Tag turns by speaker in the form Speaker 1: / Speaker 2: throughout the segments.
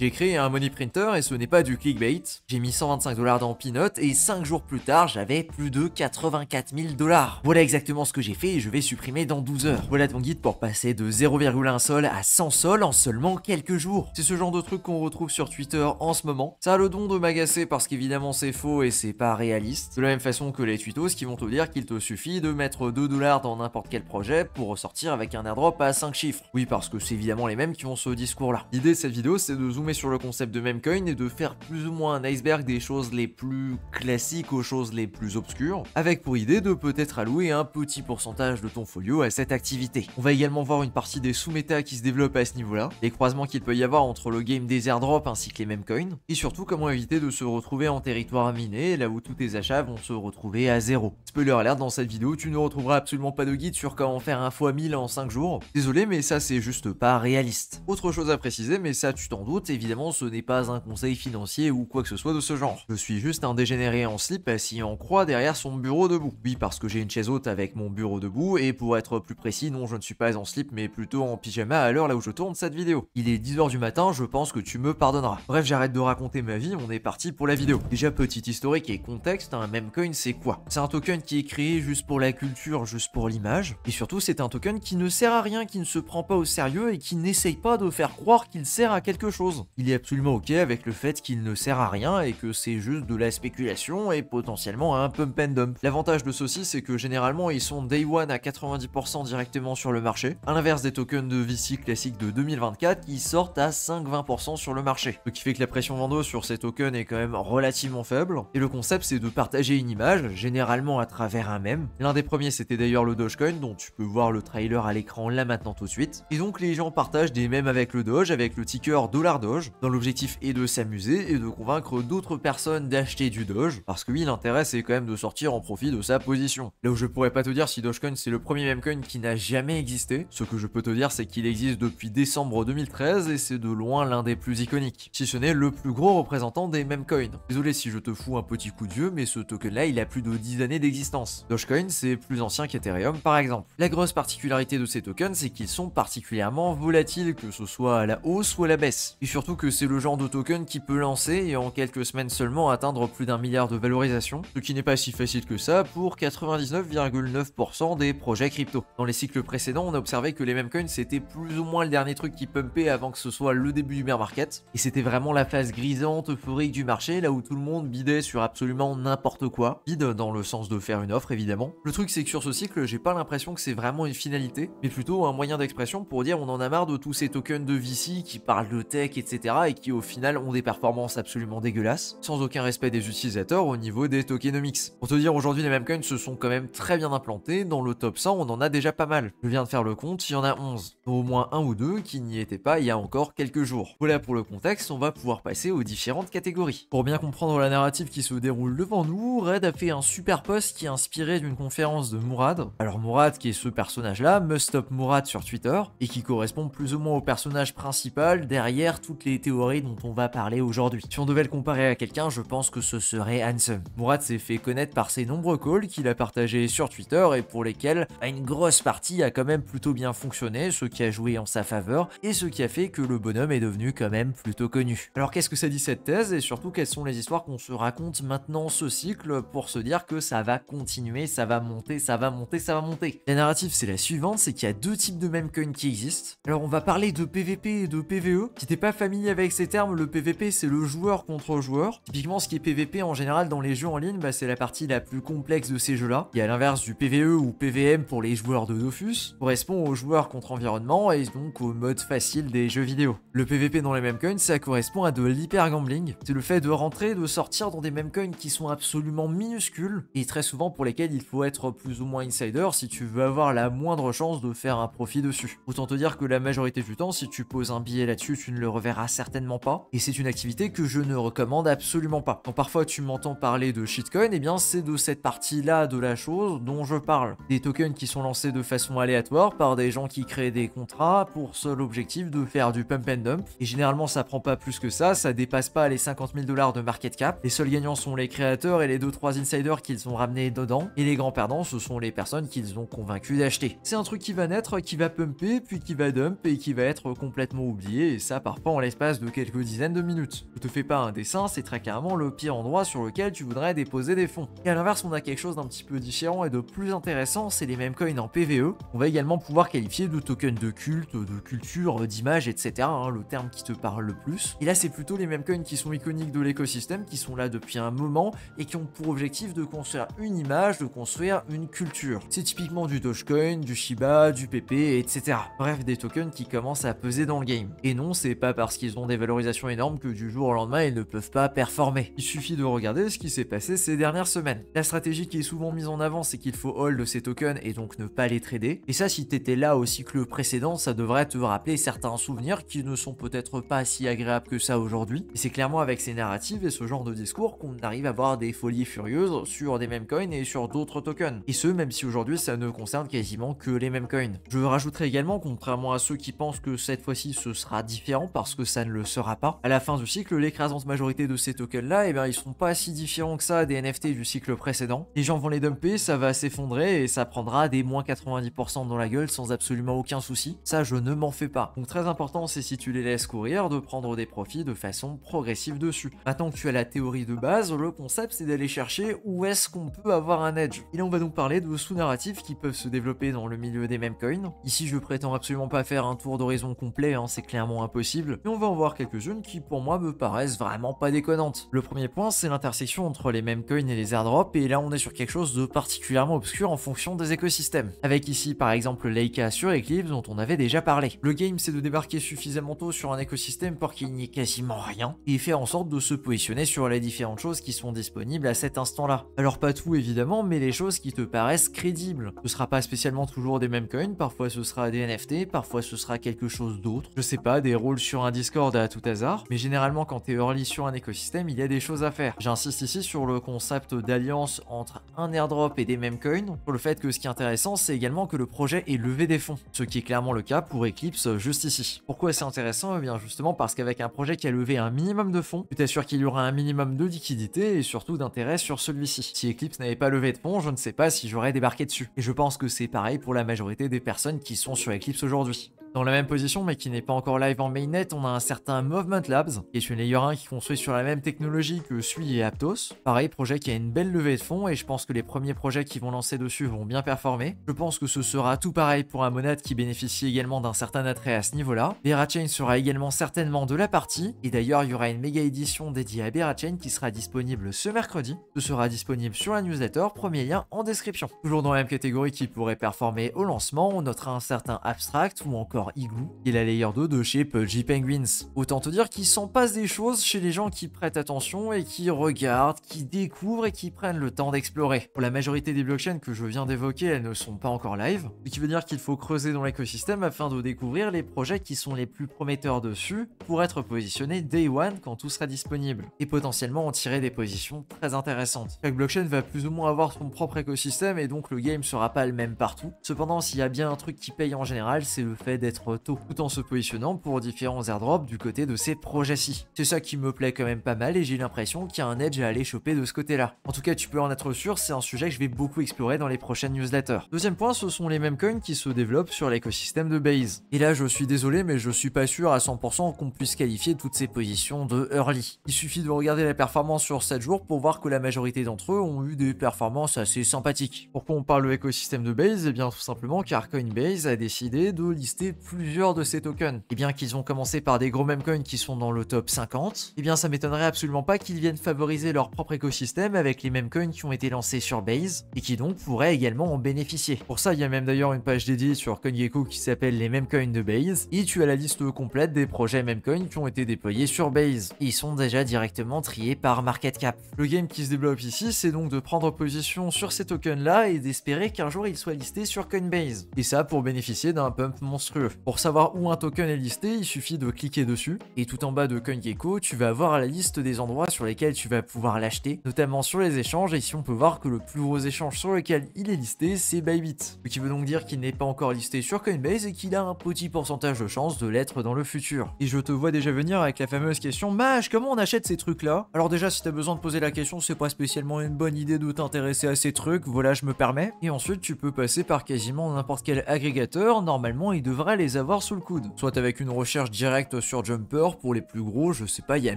Speaker 1: J'ai créé un money printer et ce n'est pas du clickbait. J'ai mis 125 $ dans Peanut et 5 jours plus tard, j'avais plus de 84 000 $. Voilà exactement ce que j'ai fait et je vais supprimer dans 12 heures. Voilà ton guide pour passer de 0,1 sol à 100 sols en seulement quelques jours. C'est ce genre de truc qu'on retrouve sur Twitter en ce moment. Ça a le don de m'agacer parce qu'évidemment c'est faux et c'est pas réaliste. De la même façon que les tutos qui vont te dire qu'il te suffit de mettre 2 $ dans n'importe quel projet pour ressortir avec un airdrop à 5 chiffres. Oui, parce que c'est évidemment les mêmes qui ont ce discours là. L'idée de cette vidéo c'est de zoomer sur le concept de memecoin et de faire plus ou moins un iceberg des choses les plus classiques aux choses les plus obscures, avec pour idée de peut-être allouer un petit pourcentage de ton folio à cette activité. On va également voir une partie des sous-méta qui se développent à ce niveau-là, les croisements qu'il peut y avoir entre le game des airdrops ainsi que les memecoins, et surtout comment éviter de se retrouver en territoire miné, là où tous tes achats vont se retrouver à zéro. Spoiler alert, dans cette vidéo, tu ne retrouveras absolument pas de guide sur comment faire un x1000 en 5 jours. Désolé, mais ça c'est juste pas réaliste. Autre chose à préciser, mais ça tu t'en doutes, évidemment ce n'est pas un conseil financier ou quoi que ce soit de ce genre. Je suis juste un dégénéré en slip assis en croix derrière son bureau debout. Oui, parce que j'ai une chaise haute avec mon bureau debout, et pour être plus précis, non, je ne suis pas en slip mais plutôt en pyjama à l'heure là où je tourne cette vidéo. Il est 10 h du matin, je pense que tu me pardonneras. Bref, j'arrête de raconter ma vie, on est parti pour la vidéo. Déjà, petit historique et contexte, un memecoin c'est quoi? C'est un token qui est créé juste pour la culture, juste pour l'image, et surtout c'est un token qui ne sert à rien, qui ne se prend pas au sérieux et qui n'essaye pas de faire croire qu'il sert à quelque chose. Il est absolument ok avec le fait qu'il ne sert à rien et que c'est juste de la spéculation et potentiellement un pump and dump. L'avantage de ceci c'est que généralement ils sont day one à 90% directement sur le marché, à l'inverse des tokens de VC classiques de 2024 qui sortent à 5-20% sur le marché. Ce qui fait que la pression vendeuse sur ces tokens est quand même relativement faible, et le concept c'est de partager une image, généralement à travers un mème. L'un des premiers c'était d'ailleurs le Dogecoin, dont tu peux voir le trailer à l'écran là maintenant tout de suite. Et donc les gens partagent des mèmes avec le Doge, avec le ticker $Doge, dont l'objectif est de s'amuser et de convaincre d'autres personnes d'acheter du Doge, parce que oui, l'intérêt c'est quand même de sortir en profit de sa position. Là où je pourrais pas te dire si Dogecoin c'est le premier memecoin qui n'a jamais existé, ce que je peux te dire c'est qu'il existe depuis décembre 2013 et c'est de loin l'un des plus iconiques, si ce n'est le plus gros représentant des memecoins. Désolé si je te fous un petit coup de vieux, mais ce token là il a plus de 10 années d'existence. Dogecoin c'est plus ancien qu'Ethereum par exemple. La grosse particularité de ces tokens c'est qu'ils sont particulièrement volatiles, que ce soit à la hausse ou à la baisse, et surtout que c'est le genre de token qui peut lancer et en quelques semaines seulement atteindre plus d'1 milliard de valorisation, ce qui n'est pas si facile que ça pour 99,9% des projets crypto. Dans les cycles précédents, on a observé que les memecoins c'était plus ou moins le dernier truc qui pumpait avant que ce soit le début du bear market, et c'était vraiment la phase grisante, euphorique du marché, là où tout le monde bidait sur absolument n'importe quoi, bide dans le sens de faire une offre évidemment. Le truc c'est que sur ce cycle, j'ai pas l'impression que c'est vraiment une finalité, mais plutôt un moyen d'expression pour dire on en a marre de tous ces tokens de VC qui parlent de tech, etc. et qui au final ont des performances absolument dégueulasses, sans aucun respect des utilisateurs au niveau des tokenomics. Pour te dire, aujourd'hui les memecoins se sont quand même très bien implantés, dans le top 100 on en a déjà pas mal. Je viens de faire le compte, il y en a 11, dont au moins un ou deux qui n'y étaient pas il y a encore quelques jours. Voilà pour le contexte, on va pouvoir passer aux différentes catégories. Pour bien comprendre la narrative qui se déroule devant nous, Red a fait un super post qui est inspiré d'une conférence de Mourad. Alors Mourad, qui est ce personnage là, Must Stop Mourad sur Twitter, et qui correspond plus ou moins au personnage principal derrière toutes les théories dont on va parler aujourd'hui. Si on devait le comparer à quelqu'un, je pense que ce serait Handsome. Mourad s'est fait connaître par ses nombreux calls qu'il a partagés sur Twitter et pour lesquels une grosse partie a quand même plutôt bien fonctionné, ce qui a joué en sa faveur et ce qui a fait que le bonhomme est devenu quand même plutôt connu. Alors qu'est-ce que ça dit cette thèse, et surtout quelles sont les histoires qu'on se raconte maintenant ce cycle pour se dire que ça va continuer, ça va monter, ça va monter, ça va monter. La narrative c'est la suivante, c'est qu'il y a deux types de memecoins qui existent. Alors on va parler de PVP et de PVE. Si t'es pas familier avec ces termes, le PVP c'est le joueur contre joueur. Typiquement ce qui est PVP en général dans les jeux en ligne, c'est la partie la plus complexe de ces jeux là. Et à l'inverse du PVE ou PVM pour les joueurs de Dofus, correspond aux joueurs contre environnement et donc au mode facile des jeux vidéo. Le PVP dans les memecoins, ça correspond à de l'hyper gambling. C'est le fait de rentrer, de sortir dans des memecoins qui sont absolument minuscules et très souvent pour lesquels il faut être plus ou moins insider si tu veux avoir la moindre chance de faire un profit dessus. Autant te dire que la majorité du temps, si tu poses un billet là-dessus, tu ne le reverras certainement pas, et c'est une activité que je ne recommande absolument pas. Quand parfois tu m'entends parler de shitcoin, et bien c'est de cette partie-là de la chose dont je parle. Des tokens qui sont lancés de façon aléatoire par des gens qui créent des contrats pour seul objectif de faire du pump and dump, et généralement ça prend pas plus que ça dépasse pas les 50 000 $ de market cap. Les seuls gagnants sont les créateurs et les 2-3 insiders qu'ils ont ramenés dedans, et les grands perdants ce sont les personnes qu'ils ont convaincus d'acheter. C'est un truc qui va naître, qui va pumper, puis qui va dump et qui va être complètement oublié, et ça parfois on l'espace de quelques dizaines de minutes. Ne te fais pas un dessin, c'est très carrément le pire endroit sur lequel tu voudrais déposer des fonds. Et à l'inverse, on a quelque chose d'un petit peu différent et de plus intéressant, c'est les mêmes coins en PvE. On va également pouvoir qualifier de tokens de culte, de culture, d'image, etc. Le terme qui te parle le plus. Et là, c'est plutôt les mêmes coins qui sont iconiques de l'écosystème, qui sont là depuis un moment et qui ont pour objectif de construire une image, de construire une culture. C'est typiquement du Dogecoin, du Shiba, du PP, etc. Bref, des tokens qui commencent à peser dans le game. Et non, c'est pas parce qu'ils ont des valorisations énormes que du jour au lendemain, ils ne peuvent pas performer. Il suffit de regarder ce qui s'est passé ces dernières semaines. La stratégie qui est souvent mise en avant, c'est qu'il faut hold ces tokens et donc ne pas les trader. Et ça, si t'étais là au cycle précédent, ça devrait te rappeler certains souvenirs qui ne sont peut-être pas si agréables que ça aujourd'hui. Et c'est clairement avec ces narratives et ce genre de discours qu'on arrive à voir des folies furieuses sur des mêmes coins et sur d'autres tokens. Et ce, même si aujourd'hui ça ne concerne quasiment que les mêmes coins. Je rajouterai également, contrairement à ceux qui pensent que cette fois-ci ce sera différent parce que ça ne le sera pas, à la fin du cycle, l'écrasante majorité de ces tokens là, ils seront pas si différents que ça des NFT du cycle précédent. Les gens vont les dumper, ça va s'effondrer et ça prendra des moins 90% dans la gueule sans absolument aucun souci. Ça, je ne m'en fais pas. Donc très important, c'est si tu les laisses courir, de prendre des profits de façon progressive dessus. Maintenant que tu as la théorie de base, le concept c'est d'aller chercher où est-ce qu'on peut avoir un edge. Et là on va donc parler de sous-narratifs qui peuvent se développer dans le milieu des mêmes coins. Ici je prétends absolument pas faire un tour d'horizon complet, c'est clairement impossible, mais on va en voir quelques-unes qui pour moi me paraissent vraiment pas déconnantes. Le premier point, c'est l'intersection entre les mêmes coins et les airdrops, et là on est sur quelque chose de particulièrement obscur en fonction des écosystèmes. Avec ici par exemple Leica sur Eclipse dont on avait déjà parlé. Le game c'est de débarquer suffisamment tôt sur un écosystème pour qu'il n'y ait quasiment rien, et faire en sorte de se positionner sur les différentes choses qui sont disponibles à cet instant-là. Alors pas tout évidemment, mais les choses qui te paraissent crédibles. Ce sera pas spécialement toujours des mêmes coins, parfois ce sera des NFT, parfois ce sera quelque chose d'autre. Je sais pas, des rôles sur un Discord à tout hasard, mais généralement quand t'es early sur un écosystème, il y a des choses à faire. J'insiste ici sur le concept d'alliance entre un airdrop et des mêmes coins, sur le fait que ce qui est intéressant, c'est également que le projet ait levé des fonds, ce qui est clairement le cas pour Eclipse juste ici. Pourquoi c'est intéressant? Eh bien justement parce qu'avec un projet qui a levé un minimum de fonds, tu t'assures qu'il y aura un minimum de liquidité et surtout d'intérêt sur celui-ci. Si Eclipse n'avait pas levé de fonds, je ne sais pas si j'aurais débarqué dessus. Et je pense que c'est pareil pour la majorité des personnes qui sont sur Eclipse aujourd'hui. Dans la même position, mais qui n'est pas encore live en mainnet, on a un certain Movement Labs, qui est une layer 1 qui construit sur la même technologie que Sui et Aptos. Pareil, projet qui a une belle levée de fonds, et je pense que les premiers projets qui vont lancer dessus vont bien performer. Je pense que ce sera tout pareil pour un Monad qui bénéficie également d'un certain attrait à ce niveau-là. Berachain sera également certainement de la partie, et d'ailleurs il y aura une méga édition dédiée à Berachain qui sera disponible ce mercredi. Ce sera disponible sur la newsletter, premier lien en description. Toujours dans la même catégorie qui pourrait performer au lancement, on notera un certain Abstract ou encore Igloo, qui est la layer 2 de chez Pudgy Penguins. Autant te dire qu'il s'en passe des choses chez les gens qui prêtent attention et qui regardent, qui découvrent et qui prennent le temps d'explorer. Pour la majorité des blockchains que je viens d'évoquer, elles ne sont pas encore live, ce qui veut dire qu'il faut creuser dans l'écosystème afin de découvrir les projets qui sont les plus prometteurs dessus pour être positionnés day one quand tout sera disponible, et potentiellement en tirer des positions très intéressantes. Chaque blockchain va plus ou moins avoir son propre écosystème et donc le game sera pas le même partout. Cependant, s'il y a bien un truc qui paye en général, c'est le fait d'être tôt, tout en se positionnant pour différents airdrops du côté de ces projets-ci. C'est ça qui me plaît quand même pas mal et j'ai l'impression qu'il y a un edge à aller choper de ce côté-là. En tout cas, tu peux en être sûr, c'est un sujet que je vais beaucoup explorer dans les prochaines newsletters. Deuxième point, ce sont les mêmes coins qui se développent sur l'écosystème de Base. Et là, je suis désolé, mais je suis pas sûr à 100% qu'on puisse qualifier toutes ces positions de early. Il suffit de regarder la performance sur 7 jours pour voir que la majorité d'entre eux ont eu des performances assez sympathiques. Pourquoi on parle de l'écosystème de Base? Eh bien tout simplement car Coinbase a décidé de lister plusieurs de ces tokens. Et bien qu'ils ont commencé par des gros memecoins qui sont dans le top 50, et bien ça m'étonnerait absolument pas qu'ils viennent favoriser leur propre écosystème avec les memecoins qui ont été lancés sur Base et qui donc pourraient également en bénéficier. Pour ça, il y a même d'ailleurs une page dédiée sur CoinGecko qui s'appelle les memecoins de Base et tu as la liste complète des projets memecoins qui ont été déployés sur Base. Et ils sont déjà directement triés par market cap. Le game qui se développe ici, c'est donc de prendre position sur ces tokens là et d'espérer qu'un jour ils soient listés sur Coinbase. Et ça pour bénéficier d'un pump monstrueux. Pour savoir où un token est listé, il suffit de cliquer dessus et tout en bas de CoinGecko, tu vas avoir la liste des endroits sur lesquels tu vas pouvoir l'acheter, notamment sur les échanges. Et ici on peut voir que le plus gros échange sur lequel il est listé, c'est Bybit, ce qui veut donc dire qu'il n'est pas encore listé sur Coinbase et qu'il a un petit pourcentage de chance de l'être dans le futur. Et je te vois déjà venir avec la fameuse question: Maj, comment on achète ces trucs là? Alors déjà, si t'as besoin de poser la question, c'est pas spécialement une bonne idée de t'intéresser à ces trucs, voilà, je me permets. Et ensuite tu peux passer par quasiment n'importe quel agrégateur, normalement il devrait à les avoir sous le coude. Soit avec une recherche directe sur Jumper, pour les plus gros, je sais pas, il y a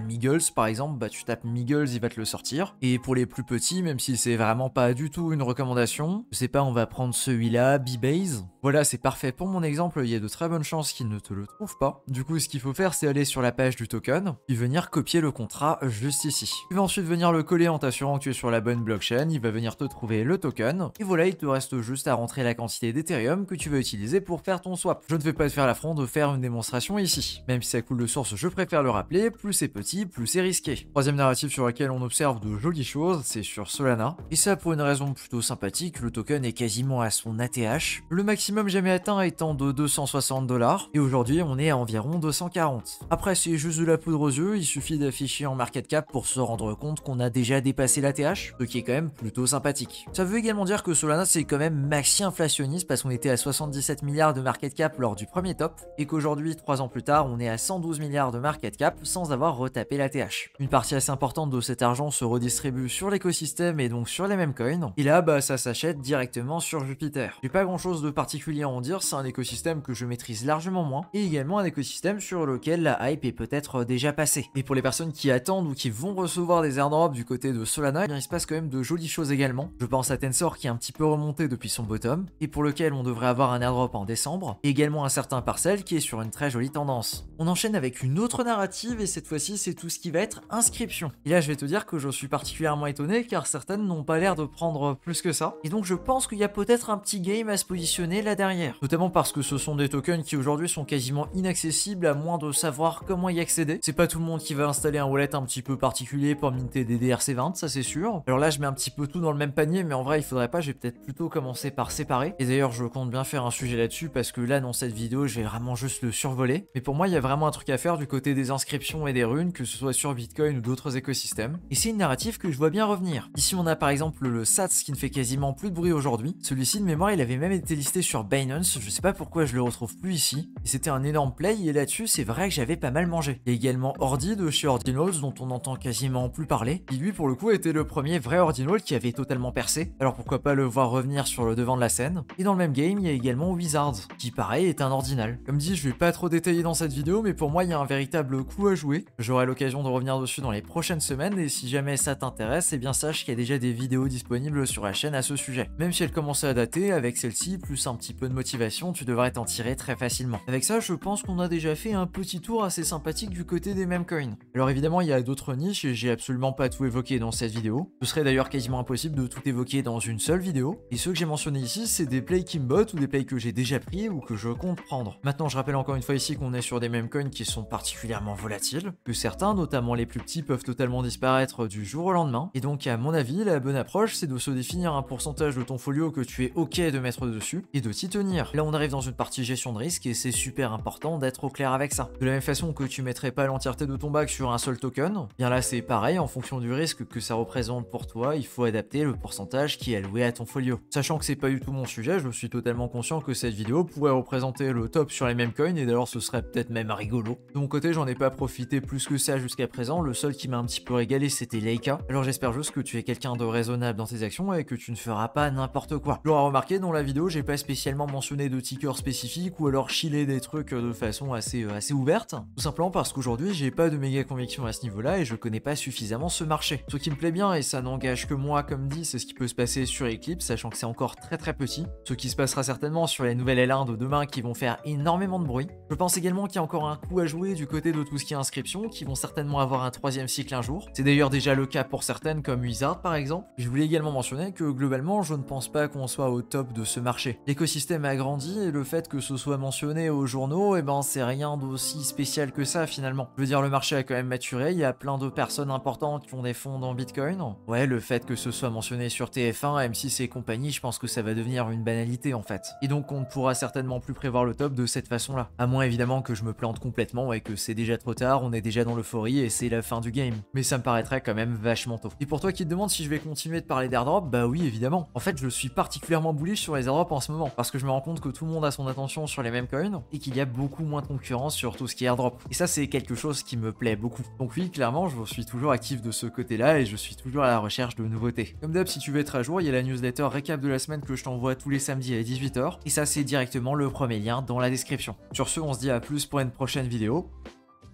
Speaker 1: Miggles par exemple, bah tu tapes Miggles, il va te le sortir. Et pour les plus petits, même si c'est vraiment pas du tout une recommandation, je sais pas, on va prendre celui-là, B-Base. Voilà, c'est parfait pour mon exemple, il y a de très bonnes chances qu'il ne te le trouve pas. Du coup, ce qu'il faut faire, c'est aller sur la page du token, et venir copier le contrat juste ici. Tu vas ensuite venir le coller en t'assurant que tu es sur la bonne blockchain, il va venir te trouver le token, et voilà, il te reste juste à rentrer la quantité d'Ethereum que tu vas utiliser pour faire ton swap. Je ne vais pas te faire l'affront de faire une démonstration ici. Même si ça coule de source, je préfère le rappeler, plus c'est petit, plus c'est risqué. Troisième narratif sur lequel on observe de jolies choses, c'est sur Solana. Et ça pour une raison plutôt sympathique, le token est quasiment à son ATH. Le maximum jamais atteint étant de 260 $, et aujourd'hui on est à environ 240. Après c'est juste de la poudre aux yeux, il suffit d'afficher en market cap pour se rendre compte qu'on a déjà dépassé l'ATH, ce qui est quand même plutôt sympathique. Ça veut également dire que Solana c'est quand même maxi inflationniste parce qu'on était à 77 milliards de market cap lors du premier top, et qu'aujourd'hui 3 ans plus tard on est à 112 milliards de market cap sans avoir retapé l'ATH. Une partie assez importante de cet argent se redistribue sur l'écosystème et donc sur les mêmes coins, et là bah ça s'achète directement sur Jupiter. J'ai pas grand chose de particulier à en dire, c'est un écosystème que je maîtrise largement moins, et également un écosystème sur lequel la hype est peut-être déjà passée. Et pour les personnes qui attendent ou qui vont recevoir des airdrops du côté de Solana, il se passe quand même de jolies choses également. Je pense à Tensor qui est un petit peu remonté depuis son bottom, et pour lequel on devrait avoir un airdrop en décembre, et également un certain Parcel qui est sur une très jolie tendance. On enchaîne avec une autre narrative, et cette fois-ci c'est tout ce qui va être inscription. Et là je vais te dire que je suis particulièrement étonné car certaines n'ont pas l'air de prendre plus que ça, et donc je pense qu'il y a peut-être un petit game à se positionner là derrière. Notamment parce que ce sont des tokens qui aujourd'hui sont quasiment inaccessibles à moins de savoir comment y accéder. C'est pas tout le monde qui va installer un wallet un petit peu particulier pour minter des DRC20, ça c'est sûr. Alors là je mets un petit peu tout dans le même panier, mais en vrai il faudrait pas, je vais peut-être plutôt commencer par séparer. Et d'ailleurs je compte bien faire un sujet là-dessus parce que là dans cette vidéo je vais vraiment juste le survoler. Mais pour moi il y a vraiment un truc à faire du côté des inscriptions et des runes, que ce soit sur Bitcoin ou d'autres écosystèmes. Et c'est une narrative que je vois bien revenir. Ici on a par exemple le SATS qui ne fait quasiment plus de bruit aujourd'hui. Celui-ci de mémoire il avait même été listé sur Binance, je sais pas pourquoi je le retrouve plus ici. Et c'était un énorme play, et là-dessus c'est vrai que j'avais pas mal mangé. Il y a également Ordi de chez Ordinals dont on n'entend quasiment plus parler. Et lui pour le coup était le premier vrai Ordinal qui avait totalement percé. Alors pourquoi pas le voir revenir sur le devant de la scène. Et dans le même game il y a également Wizards qui pareil est un ordinal. Comme dit je vais pas trop détailler dans cette vidéo, mais pour moi il y a un véritable coup à jouer. J'aurai l'occasion de revenir dessus dans les prochaines semaines, et si jamais ça t'intéresse, eh bien sache qu'il y a déjà des vidéos disponibles sur la chaîne à ce sujet. Même si elle commençait à dater, avec celle-ci plus un petit peu de motivation, tu devrais t'en tirer très facilement. Avec ça je pense qu'on a déjà fait un petit tour assez sympathique du côté des meme coins. Alors évidemment il y a d'autres niches et j'ai absolument pas tout évoqué dans cette vidéo. Ce serait d'ailleurs quasiment impossible de tout évoquer dans une seule vidéo. Et ceux que j'ai mentionnés ici c'est des plays Kimbot ou des plays que j'ai déjà pris ou que je compte prendre. Maintenant je rappelle encore une fois ici qu'on est sur des meme coins qui sont particulièrement volatiles, que certains, notamment les plus petits, peuvent totalement disparaître du jour au lendemain. Et donc à mon avis la bonne approche c'est de se définir un pourcentage de ton folio que tu es ok de mettre dessus et de t'y tenir. Là on arrive dans une partie gestion de risque et c'est super important d'être au clair avec ça. De la même façon que tu mettrais pas l'entièreté de ton bac sur un seul token, bien là c'est pareil, en fonction du risque que ça représente pour toi, il faut adapter le pourcentage qui est alloué à ton folio. Sachant que c'est pas du tout mon sujet, je suis totalement conscient que cette vidéo pourrait représenter le top sur les meme coins, et d'ailleurs ce serait peut-être même rigolo. De mon côté j'en ai pas profité plus que ça jusqu'à présent, le seul qui m'a un petit peu régalé c'était Leica. Alors j'espère juste que tu es quelqu'un de raisonnable dans tes actions et que tu ne feras pas n'importe quoi. Tu l'auras remarqué, dans la vidéo j'ai pas spécialement mentionné de ticker spécifique ou alors chiller des trucs de façon assez ouverte, tout simplement parce qu'aujourd'hui j'ai pas de méga conviction à ce niveau-là et je connais pas suffisamment ce marché. Ce qui me plaît bien, et ça n'engage que moi comme dit, c'est ce qui peut se passer sur Eclipse, sachant que c'est encore très petit. Ce qui se passera certainement sur les nouvelles L1 de demain qui vont faire énormément de bruit. Je pense également qu'il y a encore un coup à jouer du côté de tout ce qui est inscription, qui vont certainement avoir un troisième cycle un jour. C'est d'ailleurs déjà le cas pour certaines comme Wizard par exemple. Je voulais également mentionner que globalement je ne pense pas qu'on soit au top de ce marché. L'écosystème a grandi et le fait que ce soit mentionné aux journaux, et ben c'est rien d'aussi spécial que ça finalement. Je veux dire, le marché a quand même maturé, il y a plein de personnes importantes qui ont des fonds dans Bitcoin. Ouais, le fait que ce soit mentionné sur TF1, M6 et compagnie, je pense que ça va devenir une banalité en fait. Et donc on ne pourra certainement plus prévoir le top de cette façon-là. À moins évidemment que je me plante complètement et que c'est déjà trop tard, on est déjà dans l'euphorie et c'est la fin du game. Mais ça me paraîtrait quand même vachement tôt. Et pour toi qui te demandes si je vais continuer de parler d'airdrop, bah oui évidemment. En fait je suis particulièrement bullish sur les airdrops en ce moment, parce que je me rends compte que tout le monde a son attention sur les mêmes coins et qu'il y a beaucoup moins de concurrence sur tout ce qui est airdrop. Et ça c'est quelque chose qui me plaît beaucoup. Donc oui, clairement je suis toujours actif de ce côté-là et je suis toujours à la recherche de nouveautés. Comme d'hab, si tu veux être à jour, il y a la newsletter récap de la semaine que je t'envoie tous les samedis à 18h, et ça c'est directement le premier lien lien dans la description. Sur ce, on se dit à plus pour une prochaine vidéo.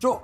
Speaker 1: Ciao!